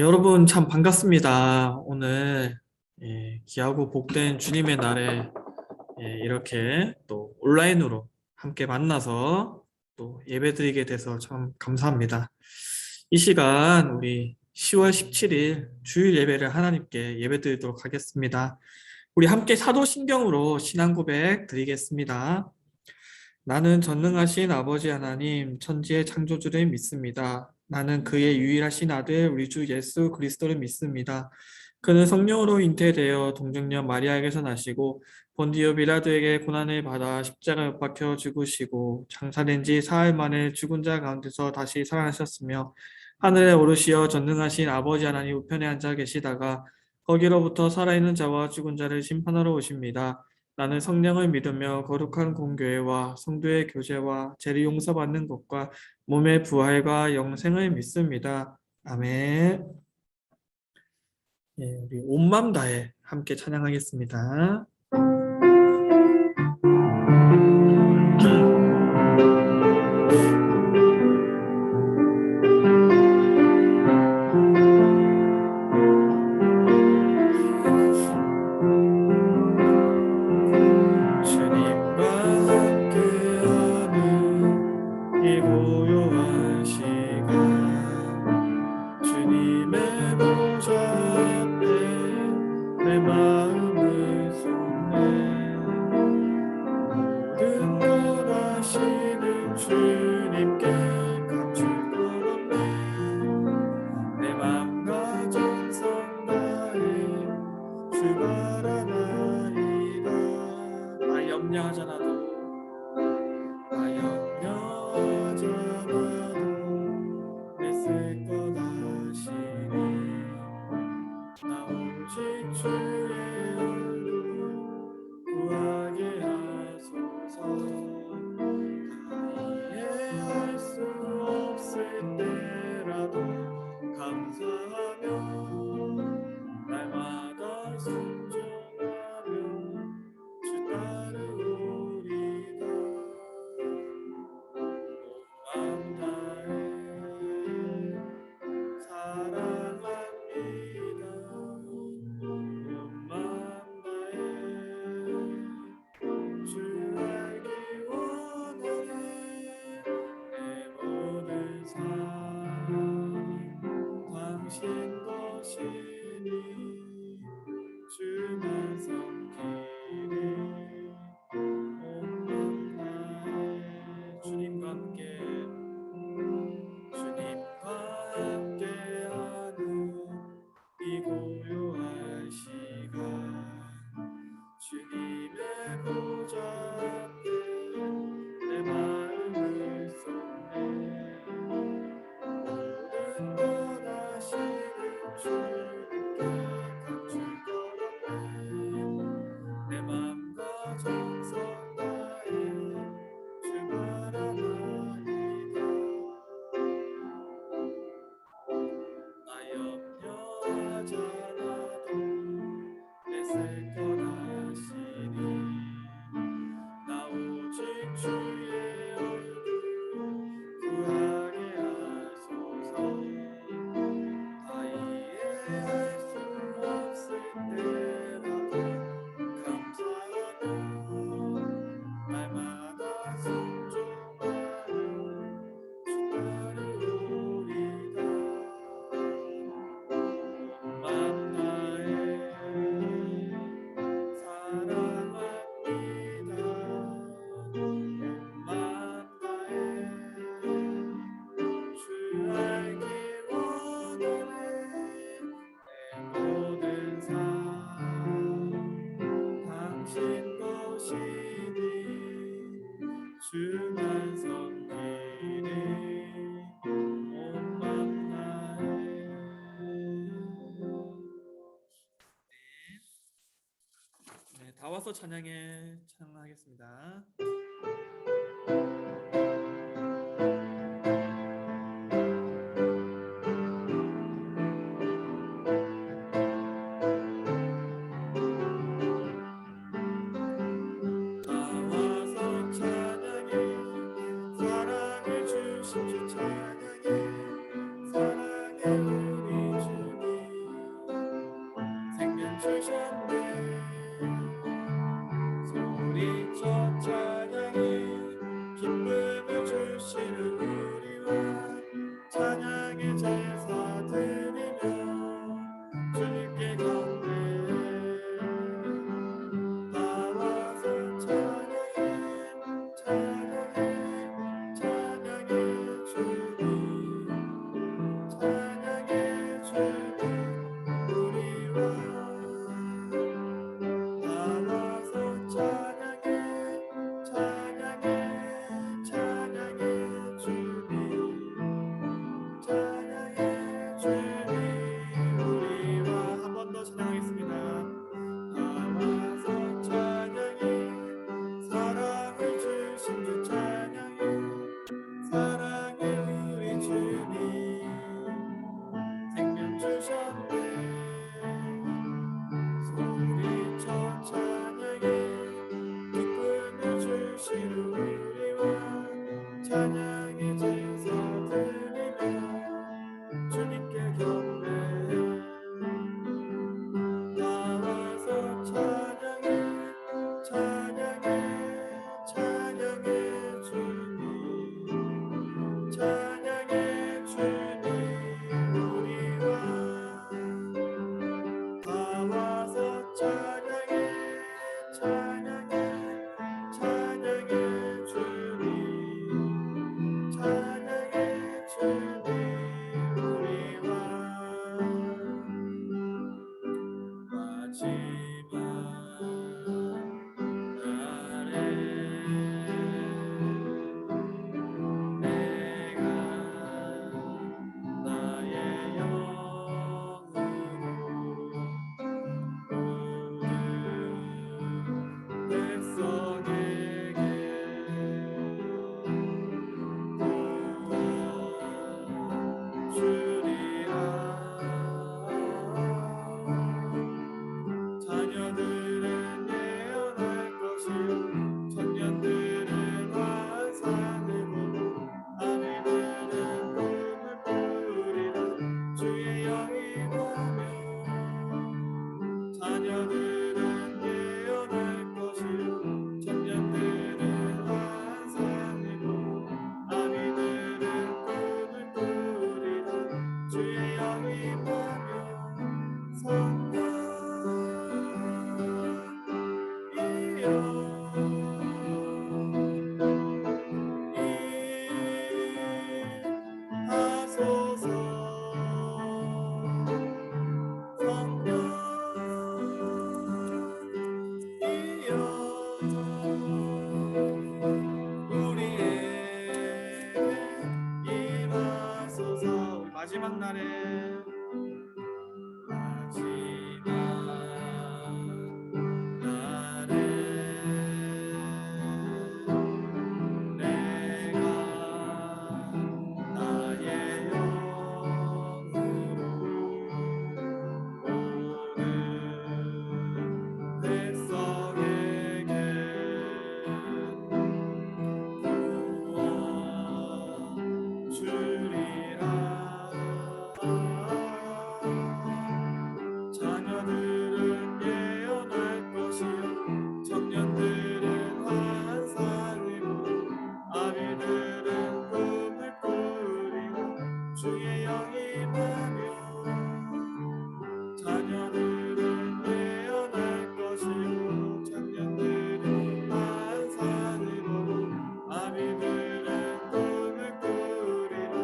여러분 참 반갑습니다. 오늘 귀하고 복된 주님의 날에 이렇게 또 온라인으로 함께 만나서 또 예배드리게 돼서 참 감사합니다. 이 시간 우리 10월 17일 주일 예배를 하나님께 예배드리도록 하겠습니다. 우리 함께 사도신경으로 신앙 고백 드리겠습니다. 나는 전능하신 아버지 하나님, 천지의 창조주를 믿습니다. 나는 그의 유일하신 아들, 우리 주 예수 그리스도를 믿습니다. 그는 성령으로 잉태되어 동정녀 마리아에게서 나시고 본디오 빌라도에게 고난을 받아 십자가에 못 박혀 죽으시고 장사된 지 사흘 만에 죽은 자 가운데서 다시 살아나셨으며 하늘에 오르시어 전능하신 아버지 하나님 우편에 앉아 계시다가 거기로부터 살아있는 자와 죽은 자를 심판하러 오십니다. 나는 성령을 믿으며 거룩한 공교회와 성도의 교제와 죄를 용서받는 것과 몸의 부활과 영생을 믿습니다. 아멘. 우리 온 맘 다해 함께 찬양하겠습니다. 주님과 함께하는 이 고요한 시간, 주님의 보좌 앞에 내 마음을 쏟네. 모든 것 아시는 주님께 감출 것 없네. 내 맘과 정성 다해 주 바라나이다. 나 염려하잖아도 애쓸 것 아시니 나 오직 주의 얼굴 구하게 하소서. 다 이해할 수 없을 때라도 감사하며 날마다 순종하며 주 따르오리다. 온 마음 다해 사랑합니다. 온 마음 다해 주 알기 원하네. 내 모든 삶 당신 것이니 주만 섬기리. 온 마음 다해 주님과 함께하는 이 고요한 시간, 주님의 보좌 앞에 내 마음을 쏟네. 모든 것 아시는 주님께 감출 것 없네. 내 맘과 정성 다해 주 바라나이다. 나 염려하잖아도 애쓸 것 아시니 나 오직 주의 얼굴 구하게 하소서. 다 이해할 수 없을 때라도 감사하며 날마다 순종하며 주 따르오리다. 맘 다해 사랑합니다. 온 맘 다해 주 알기 원하네. 내 모든 삶 당신 것이니 주만 섬기리. 온 맘 다해. 네, 다 와서 찬양하겠습니다. 다 와서 찬양해. 사랑을 주신 주 찬양해. 사랑해 우리 주 이제서 드리며 주님께 경배해. 나와서 찬양해 찬양해 찬양해 주님 찬양해 주님 우리와 나와서 찬양해 찬양해 찬양해 주님 찬양해 주님 우리와 마지막 날에 내가 나의 영으로 모든 백성에게 주리라. 자녀들은 예언할 것이요 청년들은 환상을 보고 아미들은 꿈을 꾸리라. 주의 영이 임하며 자녀들은 예언할 것이요 청년들은 환상을 보고 아미들은 꿈을 꾸리라. 주의 영이 임하며 성령이여 임하소서. 성령이여 우리에게 임하소서. 우리 마지막 날에 내가 나의 영으로 모든 백성에게 구원 주리라. 자녀들은 예언할 것이요 청년들은 환상을 보고 아비들은 꿈을 꾸리고 주의 영이 임하며 자녀들은 예언할 것이요 청년들은 환상을 보고 아비들은 꿈을 꾸리라.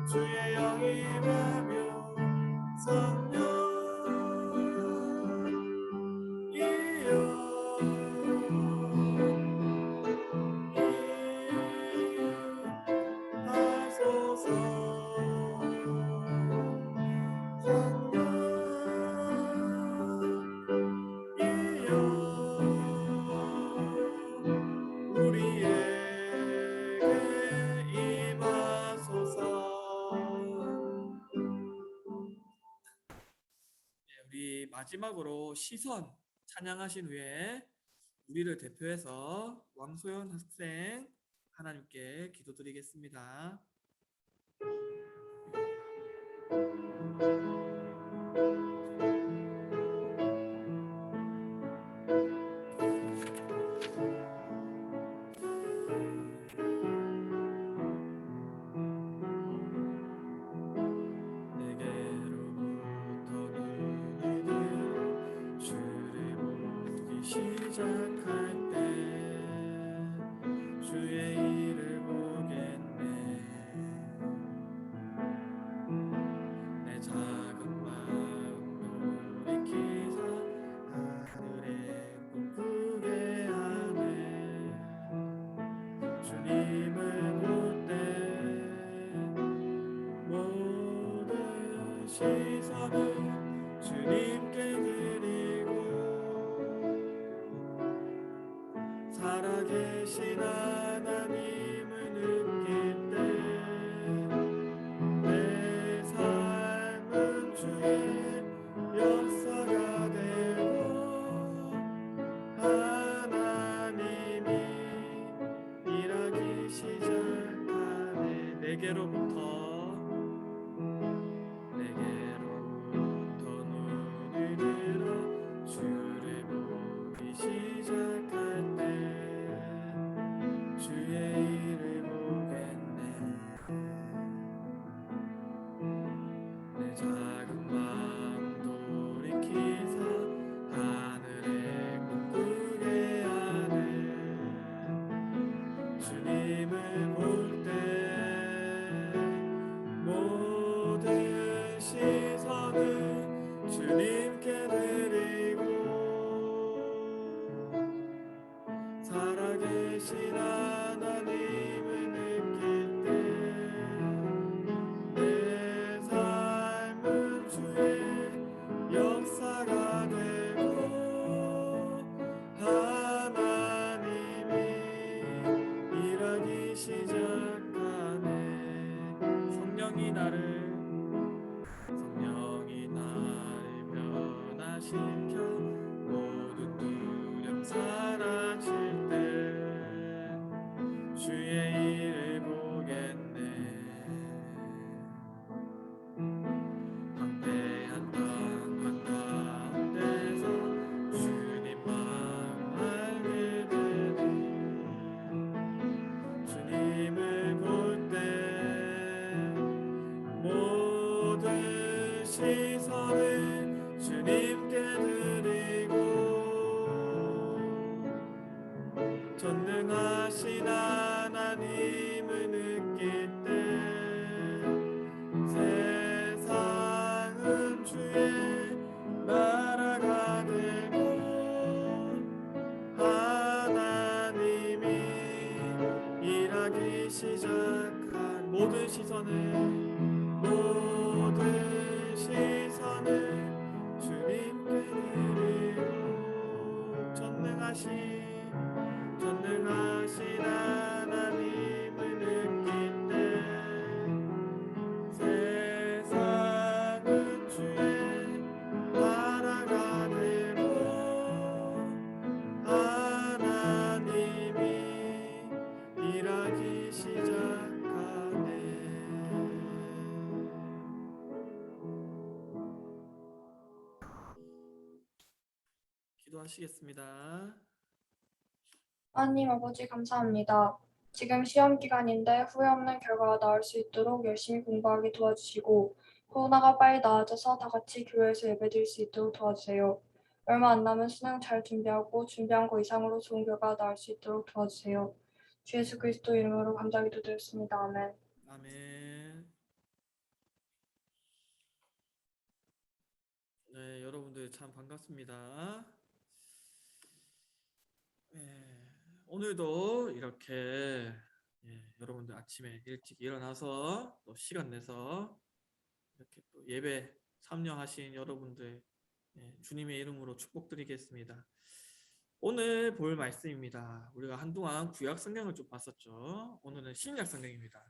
주의 영이 임하며 성령이여 임하소서. 성령이여 우리에게 임하소서. 우리 마지막으로 시선 찬양하신 후에 우리를 대표해서 왕소연 학생 하나님께 기도드리겠습니다. 내게로부터 눈이 들어 주를 보기 시작할 때 주의 일을 보겠네. 내 작은 마음 돌이키사 하늘의 꿈꾸게 하네. 주님을 볼 때 모든 시선을 주님께 드리고 살아계신 하나님을 느낄 때 내 삶은 주의 역사가 되고 하나님이 일하기 시작하네. 내게로부터 눈을 들어 주를 보기 시작할 때 주의 일을 보겠네. 내 작은 마음 돌이키사 하늘에 꿈꾸게 하네. 주님을 볼 때 모든 시선을 주님께 드리고 살아계신 하나님을 느낄 때 내 삶은 주의 역사가 되고 하나님이 일하기 시작하네. 성령이 나를 변화시켜 모든 두려움 사라질 때 주의 일을 보겠네. 방패한 땅 한가운데서 주님 마음 알게 되네. 주님을 볼 때 모든 시선을 주님께 드리고 전능하신 하나님을 느낄 때 세상은 주의 나라가 되고 하나님이 일하기 시작한 모든 시선을 주님께 드리고 전능하신 하나님을 느낄 때 세상은 주의 나라가 되고 하나님이 일하기 시작하네. 기도하시겠습니다. 하나님 아버지 감사합니다. 지금 시험 기간인데 후회 없는 결과가 나올 수 있도록 열심히 공부하게 도와주시고 코로나가 빨리 나아져서 다 같이 교회에서 예배드릴 수 있도록 도와주세요. 얼마 안 남은 수능 잘 준비하고 준비한 거 이상으로 좋은 결과가 나올 수 있도록 도와주세요. 주 예수 그리스도 이름으로 감사기도 드렸습니다. 아멘. 아멘. 네, 여러분들 참 반갑습니다. 네, 오늘도 이렇게 여러분들 아침에 일찍 일어나서 또 시간 내서 이렇게 또 예배 참여하신 여러분들 주님의 이름으로 축복드리겠습니다. 오늘 볼 말씀입니다. 우리가 한동안 구약 성경을 좀 봤었죠. 오늘은 신약 성경입니다.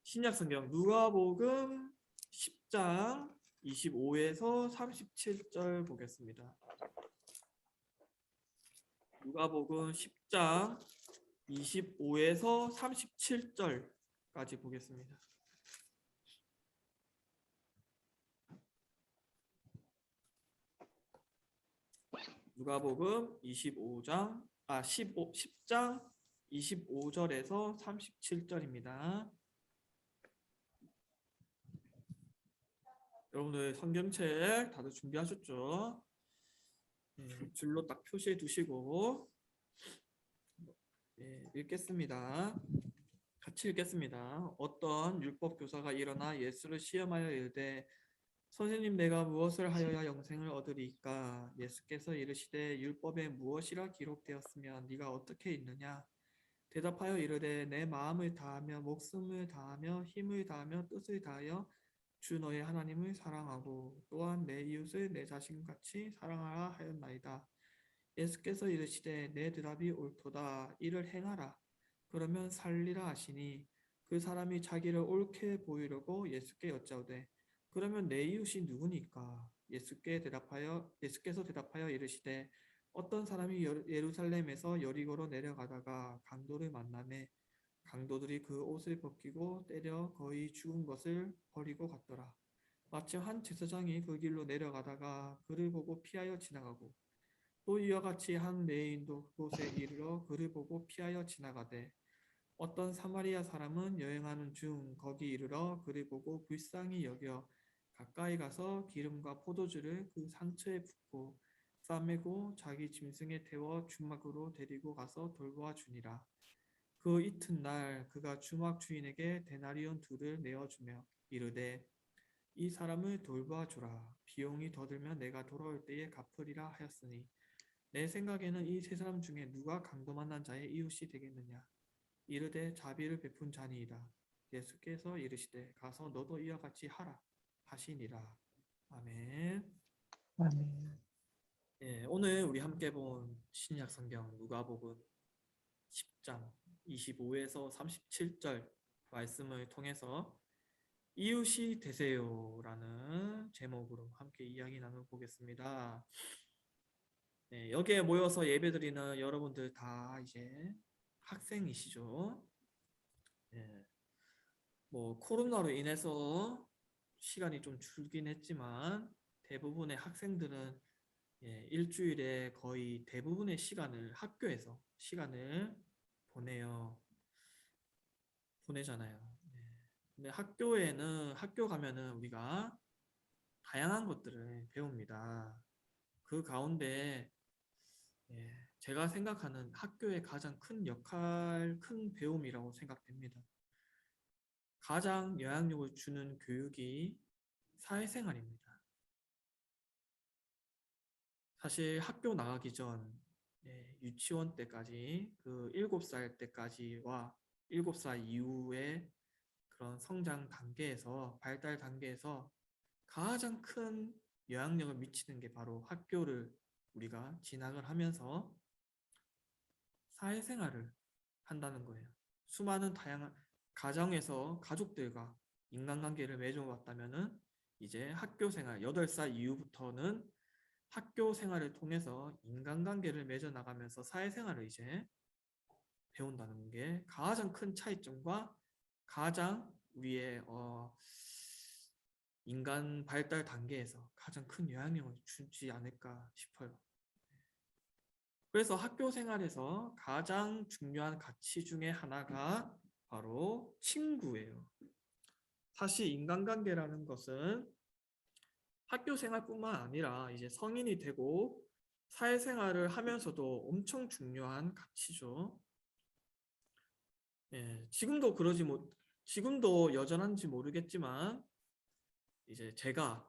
신약 성경 누가복음 10장 25에서 37절 보겠습니다. 누가복음 10장 25에서 37절까지 보겠습니다. 누가복음 10장 25절에서 37절입니다. 여러분들 성경책 다들 준비하셨죠? 줄로 딱 표시해 두시고 읽겠습니다. 같이 읽겠습니다. 어떤 율법 교사가 일어나 예수를 시험하여 이르되 선생님, 내가 무엇을 하여야 영생을 얻으리까? 예수께서 이르시되 율법에 무엇이라 기록되었으면 네가 어떻게 읽느냐? 대답하여 이르되 내 마음을 다하며 목숨을 다하며 힘을 다하며 뜻을 다하여 주 너의 하나님을 사랑하고 또한 내 이웃을 내 자신같이 사랑하라 하였나이다. 예수께서 이르시되 내 대답이 옳도다. 이를 행하라. 그러면 살리라 하시니 그 사람이 자기를 옳게 보이려고 예수께 여짜오되 그러면 내 이웃이 누구니까? 예수께서 대답하여 이르시되 어떤 사람이 예루살렘에서 여리고로 내려가다가 강도를 만나매 강도들이 그 옷을 벗기고 때려 거의 죽은 것을 버리고 갔더라. 마침 한 제사장이 그 길로 내려가다가 그를 보고 피하여 지나가고 또 이와 같이 한 레위인도 그곳에 이르러 그를 보고 피하여 지나가되 어떤 사마리아 사람은 여행하는 중 거기 이르러 그를 보고 불쌍히 여겨 가까이 가서 기름과 포도주를 그 상처에 붓고 싸매고 자기 짐승에 태워 주막으로 데리고 가서 돌보아 주니라. 그 이튿날 그가 주막 주인에게 데나리온 둘을 내어주며 이르되 이 사람을 돌보아 주라. 비용이 더 들면 내가 돌아올 때에 갚으리라 하였으니 내 생각에는 이 세 사람 중에 누가 강도 만난 자의 이웃이 되겠느냐. 이르되 자비를 베푼 자니이다. 예수께서 이르시되 가서 너도 이와 같이 하라 하시니라. 아멘. 아멘. 예, 오늘 우리 함께 본 신약 성경 누가복음 10장 25에서 37절 말씀을 통해서 이웃이 되세요라는 제목으로 함께 이야기 나눠보겠습니다. 네, 여기에 모여서 예배드리는 여러분들 다 이제 학생이시죠? 예, 뭐 코로나로 인해서 시간이 좀 줄긴 했지만 대부분의 학생들은 일주일에 거의 대부분의 시간을 학교에서 시간을 보내잖아요. 근데 학교 가면은 우리가 다양한 것들을 배웁니다. 그 가운데 제가 생각하는 학교의 가장 큰 역할, 큰 배움이라고 생각됩니다. 가장 영향력을 주는 교육이 사회생활입니다. 사실 학교 나가기 전 유치원 때까지 그 7살 때까지와 7살 이후의 그런 성장 단계에서 발달 단계에서 가장 큰 영향력을 미치는 게 바로 학교를 우리가 진학을 하면서 사회생활을 한다는 거예요. 수많은 다양한 가정에서 가족들과 인간관계를 맺어왔다면은 이제 학교 생활 8살 이후부터는 학교 생활을 통해서 인간관계를 맺어나가면서 사회생활을 이제 배운다는 게 가장 큰 차이점과 가장 우리의 인간 발달 단계에서 가장 큰 영향력을 주지 않을까 싶어요. 그래서 학교 생활에서 가장 중요한 가치 중에 하나가 바로 친구예요. 사실 인간관계라는 것은 학교 생활뿐만 아니라 이제 성인이 되고 사회생활을 하면서도 엄청 중요한 가치죠. 지금도 여전한지 모르겠지만 이제 제가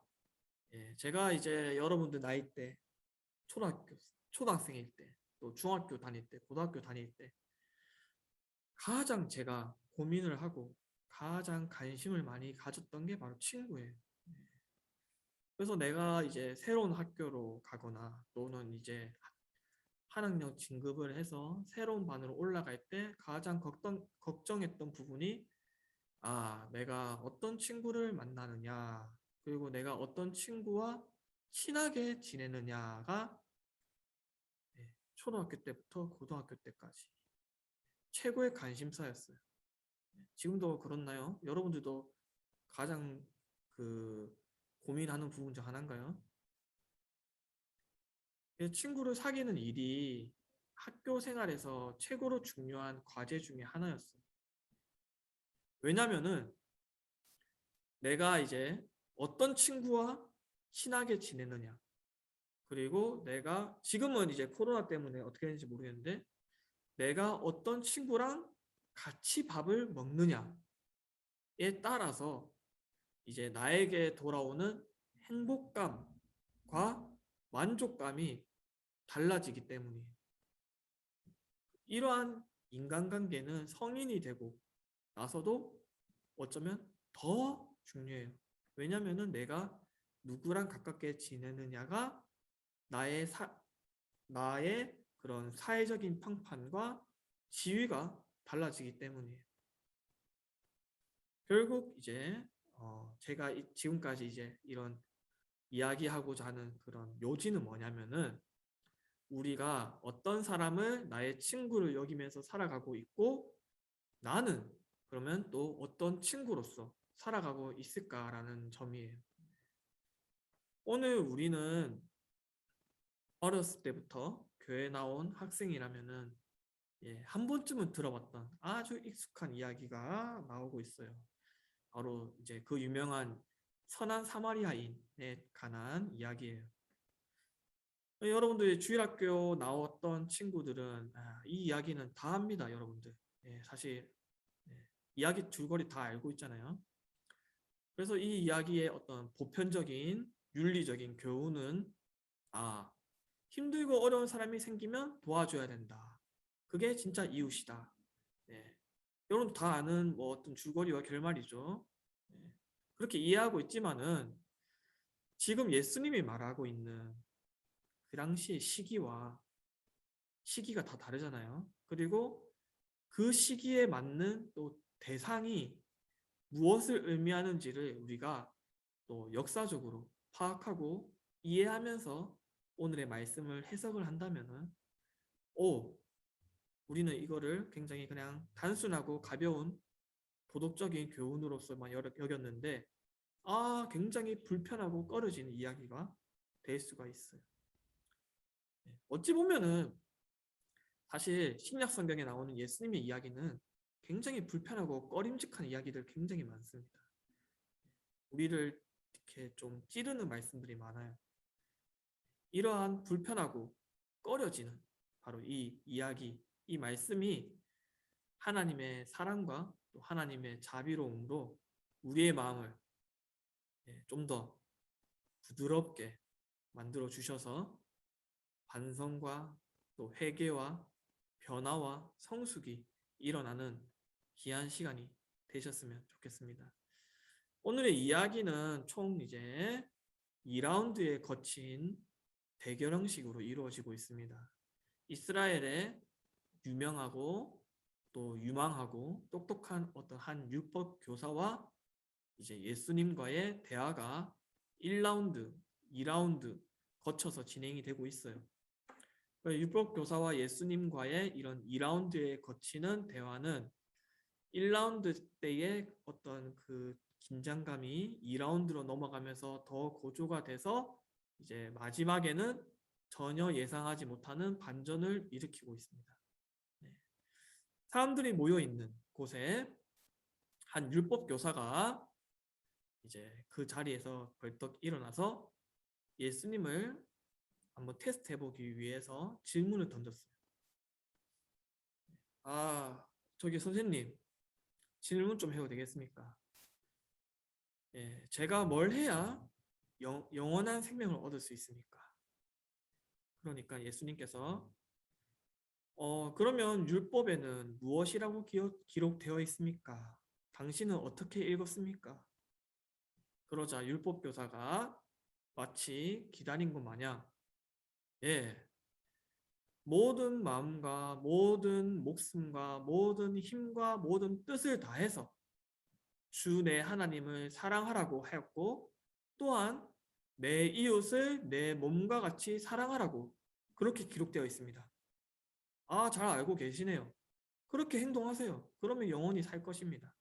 이제 여러분들 나이 때 초등학생일 때, 또 중학교 다닐 때, 고등학교 다닐 때 가장 제가 고민을 하고 가장 관심을 많이 가졌던 게 바로 친구예요. 그래서 내가 이제 새로운 학교로 가거나 또는 이제 한 학년 진급을 해서 새로운 반으로 올라갈 때 가장 걱정했던 부분이 내가 어떤 친구를 만나느냐, 그리고 내가 어떤 친구와 친하게 지내느냐가 초등학교 때부터 고등학교 때까지 최고의 관심사였어요. 지금도 그렇나요? 여러분들도 가장 고민하는 부분 중 하나인가요? 친구를 사귀는 일이 학교 생활에서 최고로 중요한 과제 중에 하나였어요. 왜냐면은 내가 이제 어떤 친구와 친하게 지내느냐, 그리고 내가 지금은 이제 코로나 때문에 어떻게 되는지 모르겠는데 내가 어떤 친구랑 같이 밥을 먹느냐에 따라서 이제 나에게 돌아오는 행복감과 만족감이 달라지기 때문이에요. 이러한 인간관계는 성인이 되고 나서도 어쩌면 더 중요해요. 왜냐면은 내가 누구랑 가깝게 지내느냐가 나의 그런 사회적인 평판과 지위가 달라지기 때문이에요. 결국 이제 제가 지금까지 이제 이런 이야기하고자 하는 그런 요지는 뭐냐면은 우리가 어떤 사람을 나의 친구를 여기면서 살아가고 있고 나는 그러면 또 어떤 친구로서 살아가고 있을까라는 점이에요. 오늘 우리는 어렸을 때부터 교회 나온 학생이라면은 한 번쯤은 들어봤던 아주 익숙한 이야기가 나오고 있어요. 바로 이제 그 유명한 선한 사마리아인에 관한 이야기예요. 여러분들 주일학교 나왔던 친구들은 이 이야기는 다 합니다, 여러분들. 사실 이야기 줄거리 다 알고 있잖아요. 그래서 이 이야기의 어떤 보편적인 윤리적인 교훈은 아, 힘들고 어려운 사람이 생기면 도와줘야 된다. 그게 진짜 이웃이다. 네. 여러분 다 아는 뭐 어떤 줄거리와 결말이죠. 네. 그렇게 이해하고 있지만은 지금 예수님이 말하고 있는 그 당시의 시기가 다 다르잖아요. 그리고 그 시기에 맞는 또 대상이 무엇을 의미하는지를 우리가 또 역사적으로 파악하고 이해하면서 오늘의 말씀을 해석을 한다면은 우리는 이거를 굉장히 그냥 단순하고 가벼운 도덕적인 교훈으로서만 여겼는데 굉장히 불편하고 꺼려지는 이야기가 될 수가 있어요. 어찌 보면은 사실 신약 성경에 나오는 예수님의 이야기는 굉장히 불편하고 꺼림직한 이야기들 굉장히 많습니다. 우리를 이렇게 좀 찌르는 말씀들이 많아요. 이러한 불편하고 꺼려지는 바로 이 이야기, 이 말씀이 하나님의 사랑과 또 하나님의 자비로움으로 우리의 마음을 좀 더 부드럽게 만들어 주셔서 반성과 또 회개와 변화와 성숙이 일어나는 귀한 시간이 되셨으면 좋겠습니다. 오늘의 이야기는 총 이제 2라운드에 거친 대결 형식으로 이루어지고 있습니다. 이스라엘의 유명하고 또 유망하고 똑똑한 어떤 한 율법 교사와 이제 예수님과의 대화가 1라운드, 2라운드 거쳐서 진행이 되고 있어요. 율법 교사와 예수님과의 이런 2라운드에 거치는 대화는 1라운드 때의 어떤 그 긴장감이 2라운드로 넘어가면서 더 고조가 돼서 이제 마지막에는 전혀 예상하지 못하는 반전을 일으키고 있습니다. 사람들이 모여 있는 곳에 한 율법 교사가 이제 그 자리에서 벌떡 일어나서 예수님을 한번 테스트 해보기 위해서 질문을 던졌어요. 저기 선생님, 질문 좀 해도 되겠습니까? 제가 뭘 해야 영원한 생명을 얻을 수 있습니까? 그러니까 예수님께서 그러면 율법에는 무엇이라고 기록되어 있습니까? 당신은 어떻게 읽었습니까? 그러자 율법 교사가 마치 기다린 것 마냥 모든 마음과 모든 목숨과 모든 힘과 모든 뜻을 다해서 주 내 하나님을 사랑하라고 하였고 또한 내 이웃을 내 몸과 같이 사랑하라고 그렇게 기록되어 있습니다. 잘 알고 계시네요. 그렇게 행동하세요. 그러면 영원히 살 것입니다.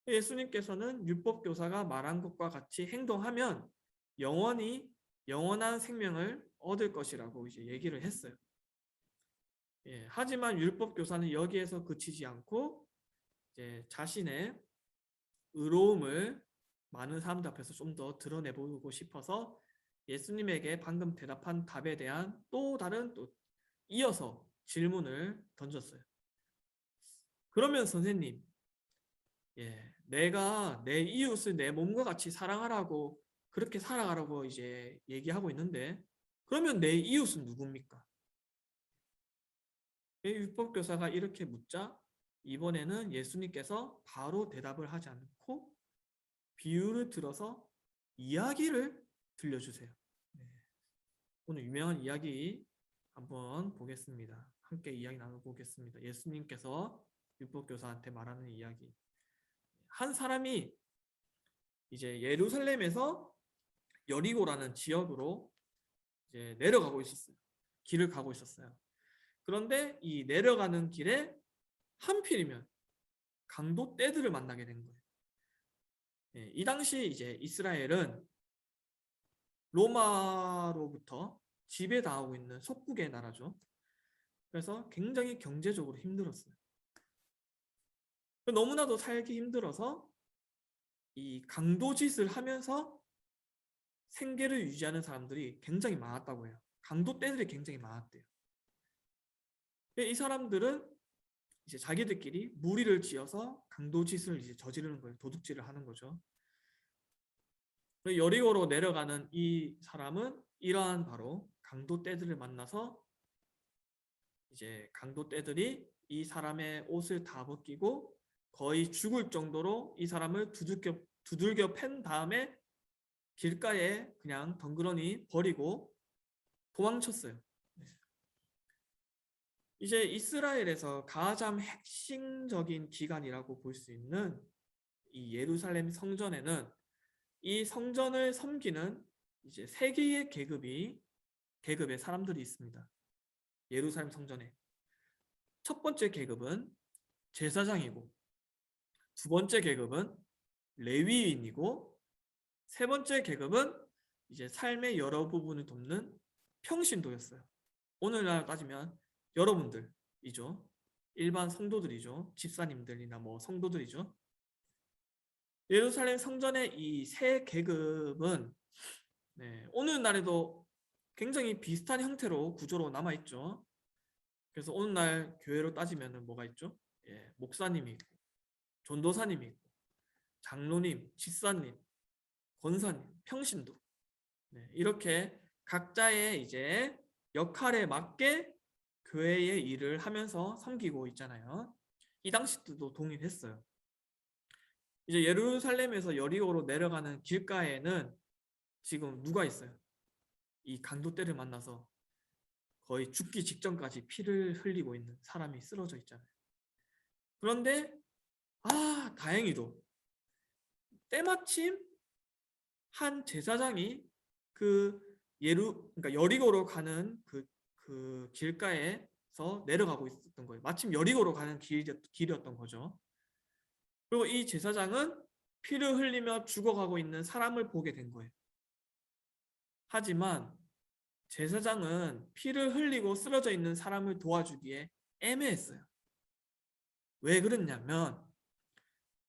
예수님께서는 율법 교사가 말한 것과 같이 행동하면 영원한 생명을 얻을 것이라고 이제 얘기를 했어요. 하지만 율법 교사는 여기에서 그치지 않고 이제 자신의 의로움을 많은 사람들 앞에서 좀 더 드러내보고 싶어서 예수님에게 방금 대답한 답에 대한 또 다른 또 이어서 질문을 던졌어요. 그러면 선생님, 내가 내 이웃을 내 몸과 같이 사랑하라고 그렇게 살아가라고 이제 얘기하고 있는데 그러면 내 이웃은 누굽니까? 율법교사가 이렇게 묻자 이번에는 예수님께서 바로 대답을 하지 않고 비유를 들어서 이야기를 들려주세요. 오늘 유명한 이야기 한번 보겠습니다. 함께 이야기 나눠보겠습니다. 예수님께서 율법교사한테 말하는 이야기. 한 사람이 이제 예루살렘에서 여리고라는 지역으로 이제 내려가고 있었어요. 길을 가고 있었어요. 그런데 이 내려가는 길에 한필이면 강도 떼들을 만나게 된 거예요. 예, 이 당시 이제 이스라엘은 로마로부터 지배당하고 있는 속국의 나라죠. 그래서 굉장히 경제적으로 힘들었어요. 너무나도 살기 힘들어서 이 강도짓을 하면서 생계를 유지하는 사람들이 굉장히 많았다고 해요. 강도 떼들이 굉장히 많았대요. 이 사람들은 이제 자기들끼리 무리를 지어서 강도짓을 이제 저지르는 거예요. 도둑질을 하는 거죠. 여리고로 내려가는 이 사람은 이러한 바로 강도 떼들을 만나서 이제 강도 떼들이 이 사람의 옷을 다 벗기고 거의 죽을 정도로 이 사람을 두들겨 팬 다음에 길가에 그냥 덩그러니 버리고 도망쳤어요. 이제 이스라엘에서 가장 핵심적인 기관이라고 볼 수 있는 이 예루살렘 성전에는 이 성전을 섬기는 이제 세 개의 계급의 사람들이 있습니다. 예루살렘 성전에 첫 번째 계급은 제사장이고, 두 번째 계급은 레위인이고, 세 번째 계급은 이제 삶의 여러 부분을 돕는 평신도였어요. 오늘날 따지면 여러분들이죠. 일반 성도들이죠. 집사님들이나 뭐 성도들이죠. 예루살렘 성전의 이 세 계급은 오늘날에도 굉장히 비슷한 형태로 구조로 남아있죠. 그래서 오늘날 교회로 따지면 뭐가 있죠? 목사님이 있고, 전도사님이 있고, 장로님, 집사님, 권사님, 평신도. 이렇게 각자의 이제 역할에 맞게 교회의 일을 하면서 섬기고 있잖아요. 이 당시 때도 동일했어요. 이제 예루살렘에서 여리고로 내려가는 길가에는 지금 누가 있어요? 이 강도떼를 만나서 거의 죽기 직전까지 피를 흘리고 있는 사람이 쓰러져 있잖아요. 그런데 다행히도 때마침 한 제사장이 그러니까 여리고로 가는 그 길가에서 내려가고 있었던 거예요. 마침 여리고로 가는 길이었던 거죠. 그리고 이 제사장은 피를 흘리며 죽어가고 있는 사람을 보게 된 거예요. 하지만 제사장은 피를 흘리고 쓰러져 있는 사람을 도와주기에 애매했어요. 왜 그랬냐면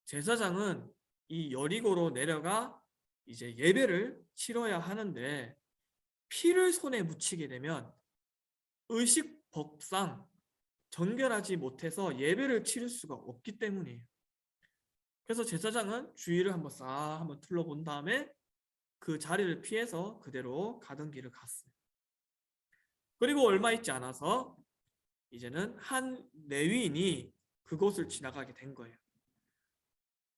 제사장은 이 여리고로 내려가 이제 예배를 치러야 하는데 피를 손에 묻히게 되면 의식법상 정결하지 못해서 예배를 치를 수가 없기 때문이에요. 그래서 제사장은 주위를 한번 둘러본 다음에 그 자리를 피해서 그대로 가던 길을 갔어요. 그리고 얼마 있지 않아서 이제는 한 레위인이 그곳을 지나가게 된 거예요.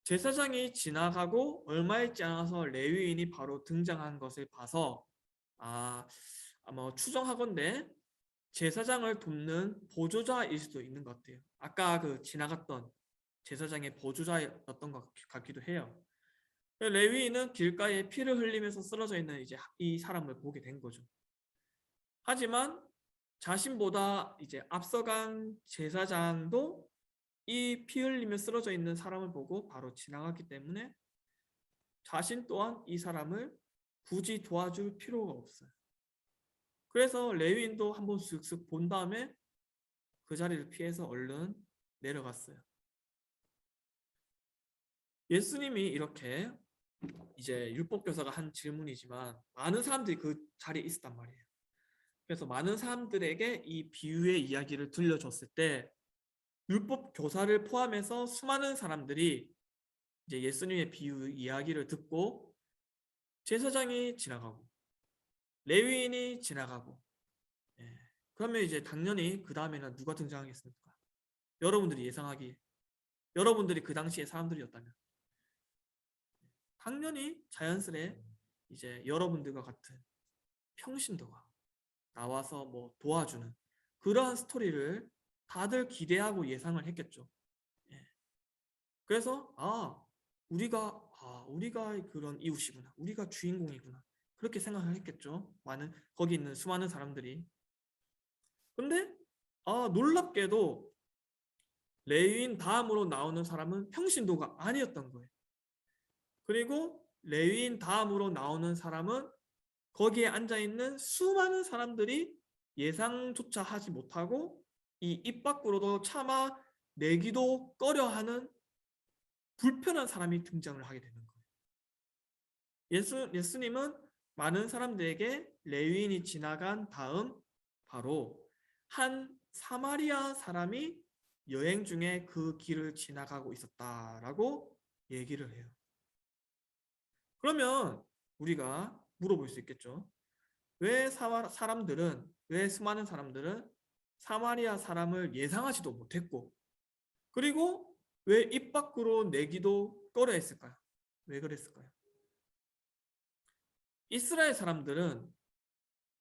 제사장이 지나가고 얼마 있지 않아서 레위인이 바로 등장한 것을 봐서 아마 추정하건대 제사장을 돕는 보조자일 수도 있는 것 같아요. 아까 그 지나갔던 제사장의 보조자였던 것 같기도 해요. 레위인은 길가에 피를 흘리면서 쓰러져 있는 이제 이 사람을 보게 된 거죠. 하지만 자신보다 이제 앞서간 제사장도 이 피 흘리며 쓰러져 있는 사람을 보고 바로 지나갔기 때문에 자신 또한 이 사람을 굳이 도와줄 필요가 없어요. 그래서 레위인도 한번 쓱쓱 본 다음에 그 자리를 피해서 얼른 내려갔어요. 예수님이 이렇게 이제 율법교사가 한 질문이지만 많은 사람들이 그 자리에 있었단 말이에요. 그래서 많은 사람들에게 이 비유의 이야기를 들려줬을 때 율법교사를 포함해서 수많은 사람들이 이제 예수님의 비유 이야기를 듣고 제사장이 지나가고 레위인이 지나가고 그러면 이제 당연히 그 다음에는 누가 등장하겠습니까? 여러분들이 그 당시의 사람들이었다면 당연히 자연스레 이제 여러분들과 같은 평신도가 나와서 뭐 도와주는 그러한 스토리를 다들 기대하고 예상을 했겠죠. 그래서 우리가 그런 이웃이구나, 우리가 주인공이구나 그렇게 생각을 했겠죠. 거기 있는 수많은 사람들이. 근데 놀랍게도 레위인 다음으로 나오는 사람은 평신도가 아니었던 거예요. 그리고 레위인 다음으로 나오는 사람은 거기에 앉아있는 수많은 사람들이 예상조차 하지 못하고 이 입 밖으로도 차마 내기도 꺼려하는 불편한 사람이 등장을 하게 되는 거예요. 예수님은 많은 사람들에게 레위인이 지나간 다음 바로 한 사마리아 사람이 여행 중에 그 길을 지나가고 있었다라고 얘기를 해요. 그러면 우리가 물어볼 수 있겠죠. 왜 수많은 사람들은 사마리아 사람을 예상하지도 못했고, 그리고 왜 입 밖으로 내기도 꺼려했을까요? 왜 그랬을까요? 이스라엘 사람들은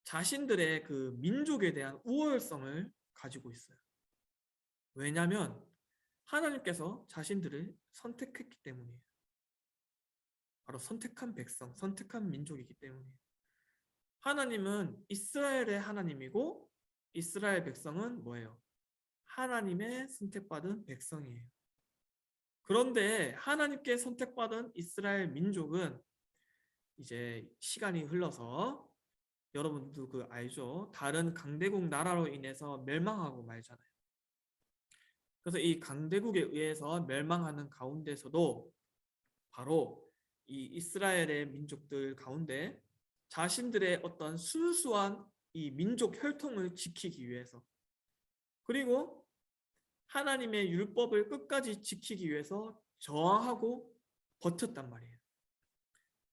자신들의 그 민족에 대한 우월성을 가지고 있어요. 왜냐하면 하나님께서 자신들을 선택했기 때문이에요. 바로 선택한 백성, 선택한 민족이기 때문이에요. 하나님은 이스라엘의 하나님이고 이스라엘 백성은 뭐예요? 하나님의 선택받은 백성이에요. 그런데 하나님께 선택받은 이스라엘 민족은 이제 시간이 흘러서 여러분도 그 알죠? 다른 강대국 나라로 인해서 멸망하고 말잖아요. 그래서 이 강대국에 의해서 멸망하는 가운데서도 바로 이 이스라엘의 민족들 가운데 자신들의 어떤 순수한 이 민족 혈통을 지키기 위해서, 그리고 하나님의 율법을 끝까지 지키기 위해서 저항하고 버텼단 말이에요.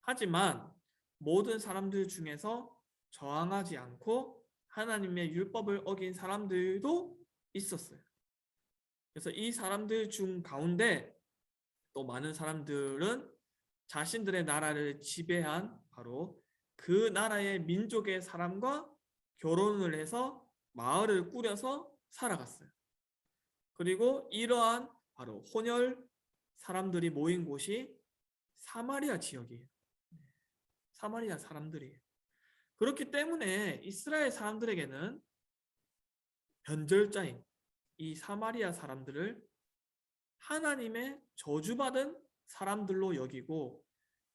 하지만 모든 사람들 중에서 저항하지 않고 하나님의 율법을 어긴 사람들도 있었어요. 그래서 이 사람들 중 가운데 또 많은 사람들은 자신들의 나라를 지배한 바로 그 나라의 민족의 사람과 결혼을 해서 마을을 꾸려서 살아갔어요. 그리고 이러한 바로 혼혈 사람들이 모인 곳이 사마리아 지역이에요. 사마리아 사람들이에요. 그렇기 때문에 이스라엘 사람들에게는 변절자인 이 사마리아 사람들을 하나님의 저주받은 사람들로 여기고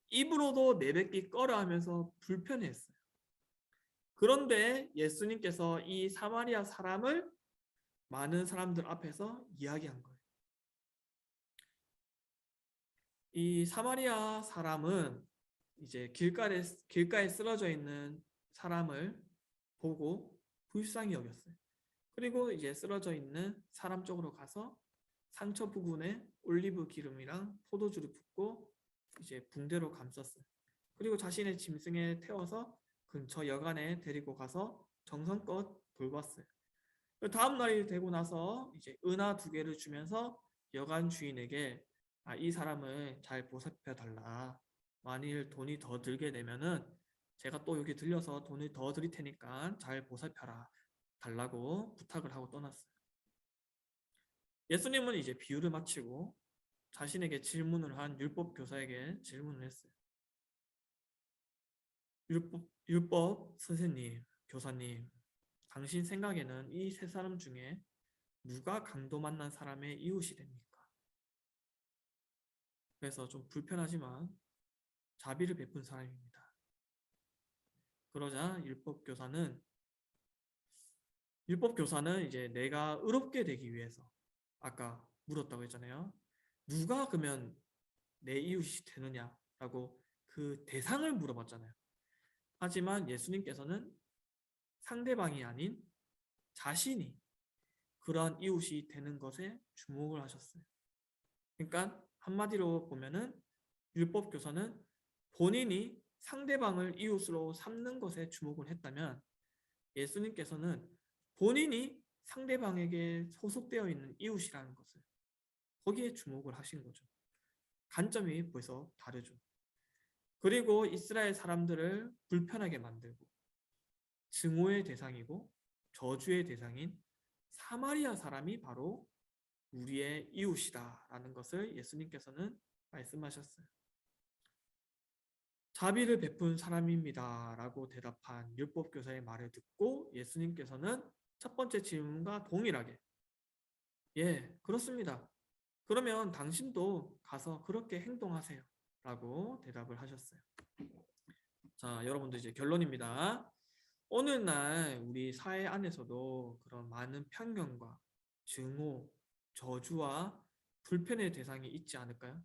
입으로도 내뱉기 꺼려하면서 불편해했어요. 그런데 예수님께서 이 사마리아 사람을 많은 사람들 앞에서 이야기한 거예요. 이 사마리아 사람은 이제 길가에 쓰러져 있는 사람을 보고 불쌍히 여겼어요. 그리고 이제 쓰러져 있는 사람 쪽으로 가서 상처 부분에 올리브 기름이랑 포도주를 붓고 이제 붕대로 감쌌어요. 그리고 자신의 짐승에 태워서 근처 여관에 데리고 가서 정성껏 돌봤어요. 다음 날이 되고 나서 이제 은하 2개를 주면서 여관 주인에게 이 사람을 잘 보살펴 달라. 만일 돈이 더 들게 되면은 제가 또 여기 들려서 돈을 더 드릴 테니까 잘 보살펴라 달라고 부탁을 하고 떠났어요. 예수님은 이제 비유를 마치고 자신에게 질문을 한 율법 교사에게 질문을 했어요. 율법 선생님, 교사님, 당신 생각에는 이 세 사람 중에 누가 강도 만난 사람의 이웃이 됩니까? 그래서 좀 불편하지만 자비를 베푼 사람입니다. 그러자 율법 교사는 이제 내가 의롭게 되기 위해서 아까 물었다고 했잖아요. 누가 그러면 내 이웃이 되느냐라고 그 대상을 물어봤잖아요. 하지만 예수님께서는 상대방이 아닌 자신이 그러한 이웃이 되는 것에 주목을 하셨어요. 그러니까 한마디로 보면은 율법 교사는 본인이 상대방을 이웃으로 삼는 것에 주목을 했다면 예수님께서는 본인이 상대방에게 소속되어 있는 이웃이라는 것을 거기에 주목을 하신 거죠. 관점이 벌써 다르죠. 그리고 이스라엘 사람들을 불편하게 만들고 증오의 대상이고 저주의 대상인 사마리아 사람이 바로 우리의 이웃이다라는 것을 예수님께서는 말씀하셨어요. 자비를 베푼 사람입니다라고 대답한 율법교사의 말을 듣고 예수님께서는 첫 번째 질문과 동일하게 예, 그렇습니다. 그러면 당신도 가서 그렇게 행동하세요. 라고 대답을 하셨어요. 자, 여러분들 이제 결론입니다. 오늘날 우리 사회 안에서도 그런 많은 편견과 증오, 저주와 불편의 대상이 있지 않을까요?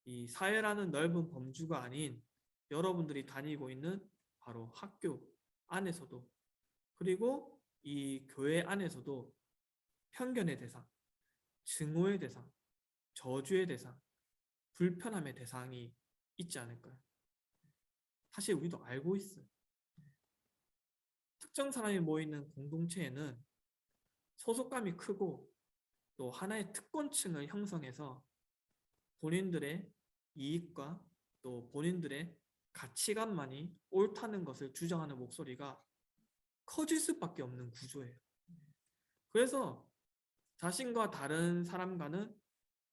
이 사회라는 넓은 범주가 아닌 여러분들이 다니고 있는 바로 학교 안에서도 그리고 이 교회 안에서도 편견의 대상, 증오의 대상, 저주의 대상, 불편함의 대상이 있지 않을까요? 사실 우리도 알고 있어요. 특정 사람이 모이는 공동체에는 소속감이 크고 또 하나의 특권층을 형성해서 본인들의 이익과 또 본인들의 가치관만이 옳다는 것을 주장하는 목소리가 커질 수밖에 없는 구조예요. 그래서 자신과 다른 사람과는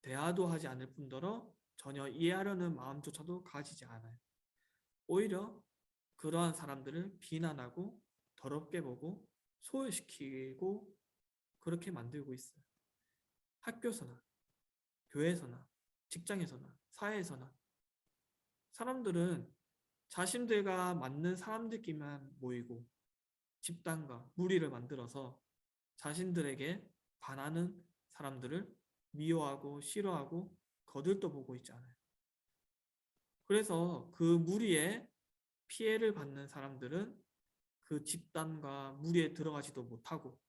대화도 하지 않을 뿐더러 전혀 이해하려는 마음조차도 가지지 않아요. 오히려 그러한 사람들을 비난하고 더럽게 보고 소외시키고 그렇게 만들고 있어요. 학교에서나 교회에서나 직장에서나 사회에서나 사람들은 자신들과 맞는 사람들끼리만 모이고 집단과 무리를 만들어서 자신들에게 반하는 사람들을 미워하고 싫어하고 거들떠보고 있지 않아요. 그래서 그 무리에 피해를 받는 사람들은 그 집단과 무리에 들어가지도 못하고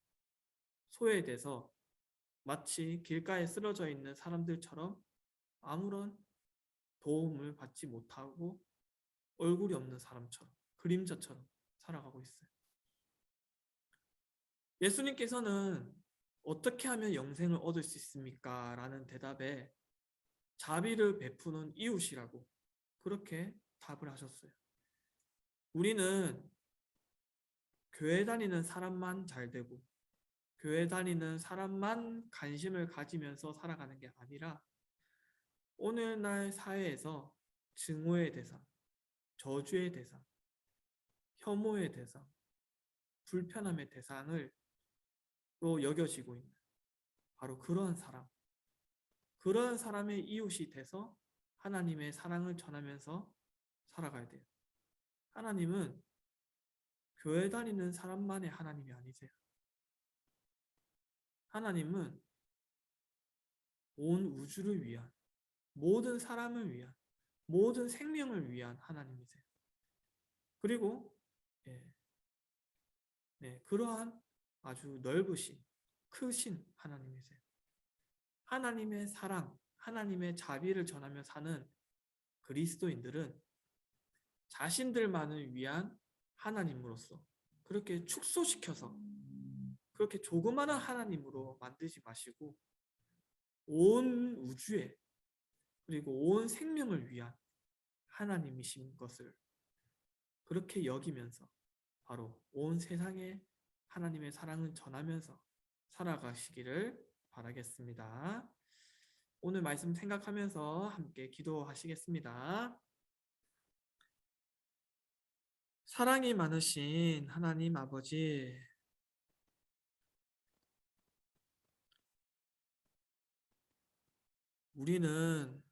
소외돼서 마치 길가에 쓰러져 있는 사람들처럼 아무런 도움을 받지 못하고 얼굴이 없는 사람처럼 그림자처럼 살아가고 있어요. 예수님께서는 어떻게 하면 영생을 얻을 수 있습니까? 라는 대답에 자비를 베푸는 이웃이라고 그렇게 답을 하셨어요. 우리는 교회 다니는 사람만 잘 되고 교회 다니는 사람만 관심을 가지면서 살아가는 게 아니라 오늘날 사회에서 증오의 대상, 저주의 대상, 혐오의 대상, 불편함의 대상을 또 여겨지고 있는 바로 그러한 사람의 이웃이 돼서 하나님의 사랑을 전하면서 살아가야 돼요. 하나님은 교회 다니는 사람만의 하나님이 아니세요. 하나님은 온 우주를 위한, 모든 사람을 위한, 모든 생명을 위한 하나님이세요. 그리고 예, 네, 그러한 아주 넓으신, 크신 하나님이세요. 하나님의 사랑, 하나님의 자비를 전하며 사는 그리스도인들은 자신들만을 위한 하나님으로서 그렇게 축소시켜서 그렇게 조그마한 하나님으로 만들지 마시고 온 우주에 그리고 온 생명을 위한 하나님이신 것을 그렇게 여기면서 바로 온 세상에 하나님의 사랑을 전하면서 살아가시기를 바라겠습니다. 오늘 말씀 생각하면서 함께 기도하시겠습니다. 사랑이 많으신 하나님 아버지, 우리는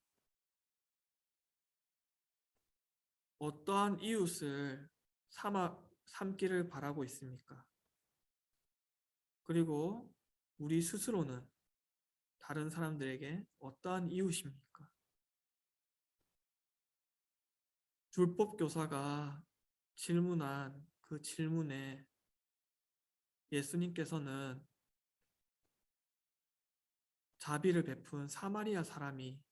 어떠한 이웃을 삼기를 바라고 있습니까? 그리고 우리 스스로는 다른 사람들에게 어떠한 이웃입니까? 율법 교사가 질문한 그 질문에 예수님께서는 자비를 베푼 사마리아 사람이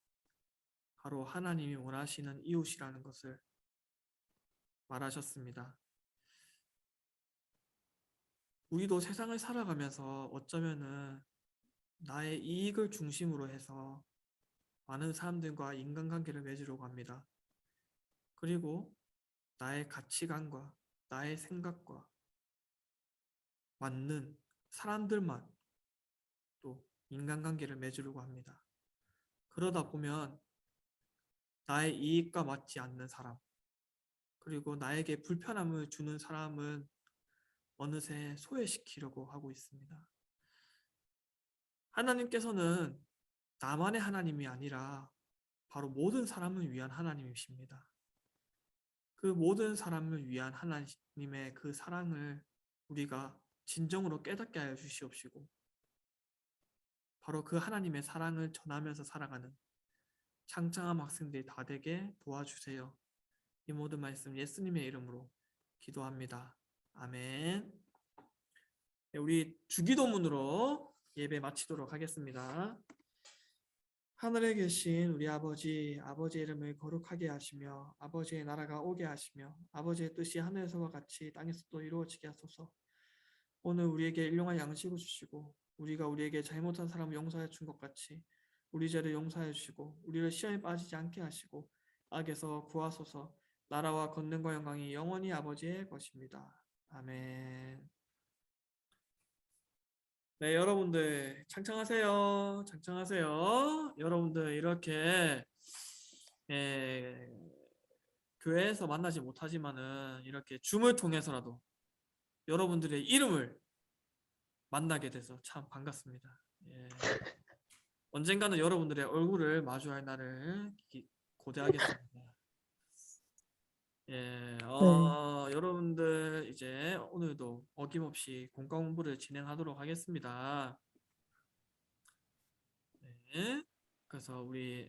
바로 하나님이 원하시는 이웃이라는 것을 말하셨습니다. 우리도 세상을 살아가면서 어쩌면은 나의 이익을 중심으로 해서 많은 사람들과 인간관계를 맺으려고 합니다. 그리고 나의 가치관과 나의 생각과 맞는 사람들만 또 인간관계를 맺으려고 합니다. 그러다 보면 나의 이익과 맞지 않는 사람, 그리고 나에게 불편함을 주는 사람은 어느새 소외시키려고 하고 있습니다. 하나님께서는 나만의 하나님이 아니라 바로 모든 사람을 위한 하나님이십니다. 그 모든 사람을 위한 하나님의 그 사랑을 우리가 진정으로 깨닫게 하여 주시옵시고 바로 그 하나님의 사랑을 전하면서 살아가는 창창한 학생들이 다 되게 도와주세요. 이 모든 말씀 예수님의 이름으로 기도합니다. 아멘. 네, 우리 주기도문으로 예배 마치도록 하겠습니다. 하늘에 계신 우리 아버지, 아버지의 이름을 거룩하게 하시며 아버지의 나라가 오게 하시며 아버지의 뜻이 하늘에서와 같이 땅에서도 이루어지게 하소서. 오늘 우리에게 일용할 양식을 주시고 우리가 우리에게 잘못한 사람을 용서해 준 것 같이 우리 죄를 용서해 주시고 우리를 시험에 빠지지 않게 하시고 악에서 구하소서. 나라와 권능과 영광이 영원히 아버지의 것입니다. 아멘. 네, 여러분들 창창하세요. 창창하세요. 여러분들 이렇게 예, 교회에서 만나지 못하지만은 이렇게 줌을 통해서라도 여러분들의 이름을 만나게 돼서 참 반갑습니다. 예. 언젠가는 여러분들의 얼굴을 마주할 날을 고대하겠습니다. 예, 네. 여러분들 이제 오늘도 어김없이 공과 공부를 진행하도록 하겠습니다. 네. 그래서 우리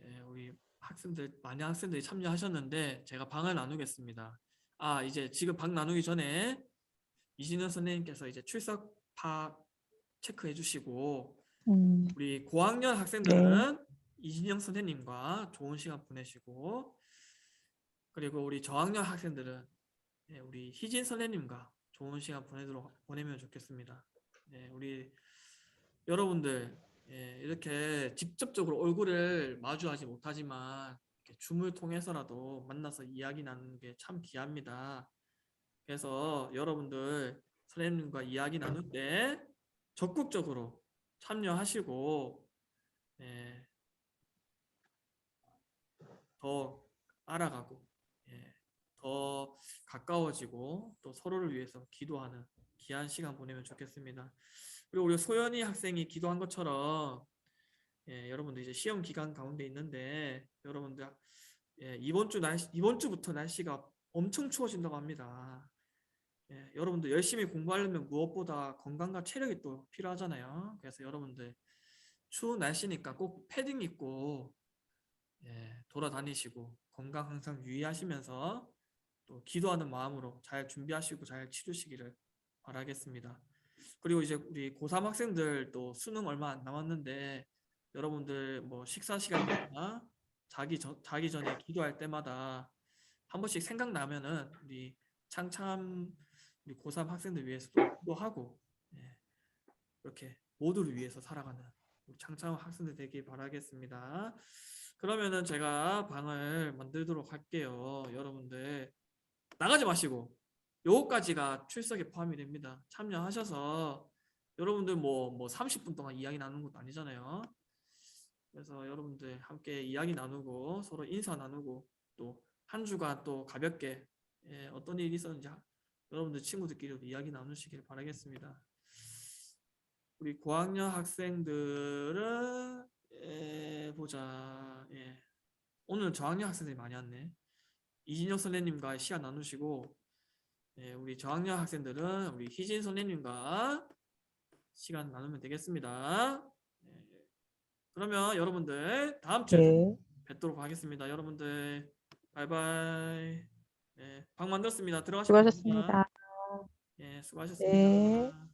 학생들 많은 학생들이 참여하셨는데 제가 방을 나누겠습니다. 이제 지금 방 나누기 전에 이진현 선생님께서 이제 출석파 체크해 주시고 우리 고학년 학생들은 이진영 선생님과 좋은 시간 보내시고 그리고 우리 저학년 학생들은 우리 희진 선생님과 좋은 시간 보내면 좋겠습니다. 네, 우리 여러분들 이렇게 직접적으로 얼굴을 마주하지 못하지만 이렇게 줌을 통해서라도 만나서 이야기 나누는 게 참 귀합니다. 그래서 여러분들 선생님과 이야기 나눌 때 적극적으로 참여하시고 더 알아가고 더 가까워지고 또 서로를 위해서 기도하는 귀한 시간 보내면 좋겠습니다. 그리고 우리 소연이 학생이 기도한 것처럼 여러분들 이제 시험 기간 가운데 있는데 여러분들 이번 주부터 날씨가 엄청 추워진다고 합니다. 여러분들 열심히 공부하려면 무엇보다 건강과 체력이 또 필요하잖아요. 그래서 여러분들 추운 날씨니까 꼭 패딩 입고 돌아다니시고 건강 항상 유의하시면서 또 기도하는 마음으로 잘 준비하시고 잘 치르시기를 바라겠습니다. 그리고 이제 우리 고3 학생들 또 수능 얼마 안 남았는데 여러분들 뭐 식사 시간이나 자기 전에 기도할 때마다 한 번씩 생각나면은 우리 창참 우리 고3 학생들 위해서도 기도하고 이렇게 모두를 위해서 살아가는 우리 창참 학생들 되길 바라겠습니다. 그러면은 제가 방을 만들도록 할게요. 여러분들 나가지 마시고 요거까지가 출석에 포함이 됩니다. 참여하셔서 여러분들 뭐 30분 동안 이야기 나누는 것도 아니잖아요. 그래서 여러분들 함께 이야기 나누고 서로 인사 나누고 또 한 주간 또 가볍게 어떤 일이 있었는지 여러분들 친구들끼리도 이야기 나누시길 바라겠습니다. 우리 고학년 학생들은 보자. 오늘 저학년 학생들이 많이 왔네. 이진혁 선생님과 시간 나누시고 우리 저학년 학생들은 우리 희진 선생님과 시간 나누면 되겠습니다. 그러면 여러분들 다음 주에 네. 뵙도록 하겠습니다. 여러분들 바이바이. 방 만들었습니다. 들어가시면 됩니다. 수고하셨습니다. 수고하셨습니다. 네.